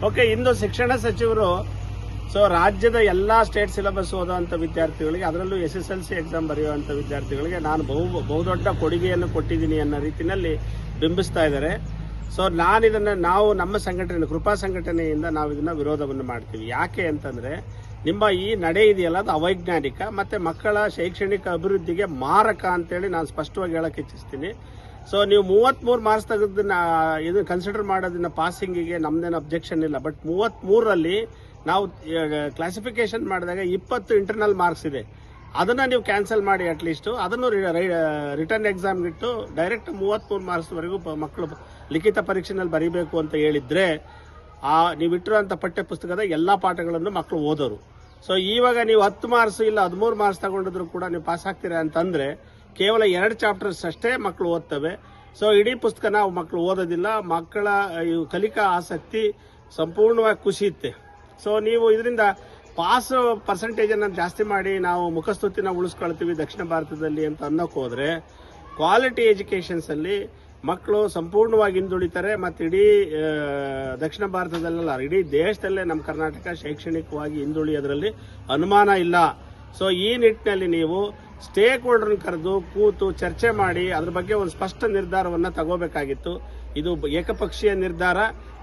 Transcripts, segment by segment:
Okay, ಇಂದು ಶಿಕ್ಷಣ ಸಚಿವರು ರಾಜ್ಯದ ಎಲ್ಲಾ ಸ್ಟೇಟ್ ಸಿಲೆಬಸ್ ಓದುವಂತ ವಿದ್ಯಾರ್ಥಿಗಳಿಗೆ, ಅದರಲ್ಲೂ SSLC ಎಕ್ಸಾಮ್ ಬರೆಯುವಂತ ವಿದ್ಯಾರ್ಥಿಗಳಿಗೆ ನಾನು ಬಹುದೊಡ್ಡ ಕೊಡುಗೆಯನ್ನು ಕೊಟ್ಟಿದ್ದೀನಿ ಅನ್ನೋ ರೀತಿಯಲ್ಲಿ ಬಿಂಬಿಸ್ತಾ ಇದ್ದಾರೆ. ನಾವು ನಮ್ಮ ಸಂಘಟನೆ, ಕೃಪಾ ಸಂಘಟನೆಯಿಂದ ನಾವು ಇದನ್ನ ವಿರೋಧವನ್ನು ಮಾಡ್ತೀವಿ. ಯಾಕೆ ಅಂತಂದ್ರೆ, ನಿಮ್ಮ ಈ ನಡೆ ಇದೆಯಲ್ಲ ಅದು ಅವೈಜ್ಞಾನಿಕ ಮತ್ತೆ ಮಕ್ಕಳ ಶೈಕ್ಷಣಿಕ ಅಭಿವೃದ್ಧಿಗೆ ಮಾರಕ ಅಂತೇಳಿ ನಾನು ಸ್ಪಷ್ಟವಾಗಿ ಹೇಳಕ್ ಇಚ್ಛಿಸ್ತೀನಿ. ನೀವು 33 ಮಾರ್ಕ್ಸ್ ತೆಗೆದನ್ನ ಇದು ಕನ್ಸಿಡರ್ ಮಾಡೋದನ್ನ ಪಾಸಿಂಗಿಗೆ ನಮ್ದೇನು ಅಬ್ಜೆಕ್ಷನ್ ಇಲ್ಲ. ಬಟ್ 33ರಲ್ಲಿ ನಾವು ಕ್ಲಾಸಿಫಿಕೇಶನ್ ಮಾಡಿದಾಗ 20 ಇಂಟರ್ನಲ್ ಮಾರ್ಕ್ಸ್ ಇದೆ. ಅದನ್ನ ನೀವು ಕ್ಯಾನ್ಸಲ್ ಮಾಡಿ, ಅಟ್ಲೀಸ್ಟ್ ಅದನ್ನು ರಿಟರ್ನ್ ಎಕ್ಸಾಮ್ ಇಟ್ಟು ಡೈರೆಕ್ಟ್ 33 ಮಾರ್ಕ್ಸ್ ವರೆಗೂ ಮಕ್ಕಳು ಲಿಖಿತ ಪರೀಕ್ಷೆನಲ್ಲಿ ಬರೀಬೇಕು ಅಂತ ಹೇಳಿದ್ರೆ ನೀವು ಇಟ್ಟಿರುವಂತ ಪಠ್ಯ ಪುಸ್ತಕದ ಎಲ್ಲಾ ಪಾಠಗಳನ್ನು ಮಕ್ಕಳು ಓದೋರು. ಇವಾಗ ನೀವು 10 ಮಾರ್ಕ್ಸ್ ಇಲ್ಲ 13 ಮಾರ್ಕ್ಸ್ ತಗೊಂಡಿದ್ರು ಕೂಡ ನೀವು ಪಾಸ್ ಆಗ್ತೀರಾ ಅಂತಂದ್ರೆ ಕೇವಲ 2 ಚಾಪ್ಟರ್ಸ್ ಅಷ್ಟೇ ಮಕ್ಕಳು ಓದ್ತವೆ. ಇಡೀ ಪುಸ್ತಕ ನಾವು ಮಕ್ಕಳು ಓದೋದಿಲ್ಲ. ಮಕ್ಕಳ ಕಲಿಕಾ ಆಸಕ್ತಿ ಸಂಪೂರ್ಣವಾಗಿ ಕುಸಿಯುತ್ತೆ. ನೀವು ಇದರಿಂದ ಪಾಸ್ ಪರ್ಸೆಂಟೇಜ್ ಅನ್ನು ಜಾಸ್ತಿ ಮಾಡಿ ನಾವು ಮುಖಸ್ತುತಿನ ಉಳಿಸ್ಕೊಳ್ತೀವಿ ದಕ್ಷಿಣ ಭಾರತದಲ್ಲಿ ಅಂತ ಅನ್ನೋಕೆ ಹೋದ್ರೆ, ಕ್ವಾಲಿಟಿ ಎಜುಕೇಶನ್ಸ್ ಅಲ್ಲಿ ಮಕ್ಕಳು ಸಂಪೂರ್ಣವಾಗಿ ಹಿಂದುಳಿತಾರೆ. ಮತ್ತೆ ಇಡೀ ದಕ್ಷಿಣ ಭಾರತದಲ್ಲ, ಇಡೀ ದೇಶದಲ್ಲೇ ನಮ್ಮ ಕರ್ನಾಟಕ ಶೈಕ್ಷಣಿಕವಾಗಿ ಹಿಂದುಳಿಯೋದ್ರಲ್ಲಿ ಅನುಮಾನ ಇಲ್ಲ. ಈ ನಿಟ್ಟಿನಲ್ಲಿ ನೀವು ಸ್ಟೇಕ್ ಹೋಲ್ಡರ್ ಕರೆದು ಕೂತು ಚರ್ಚೆ ಮಾಡಿ ಅದ್ರ ಬಗ್ಗೆ ಒಂದು ಸ್ಪಷ್ಟ ನಿರ್ಧಾರವನ್ನ ತಗೋಬೇಕಾಗಿತ್ತು. ಇದು ಏಕಪಕ್ಷೀಯ ನಿರ್ಧಾರ.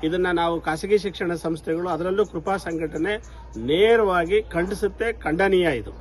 ಇದನ್ನ ನಾವು ಖಾಸಗಿ ಶಿಕ್ಷಣ ಸಂಸ್ಥೆಗಳು, ಅದರಲ್ಲೂ ಕೃಪಾ ಸಂಘಟನೆ ನೇರವಾಗಿ ಖಂಡಿಸುತ್ತೆ. ಖಂಡನೀಯ ಇದು.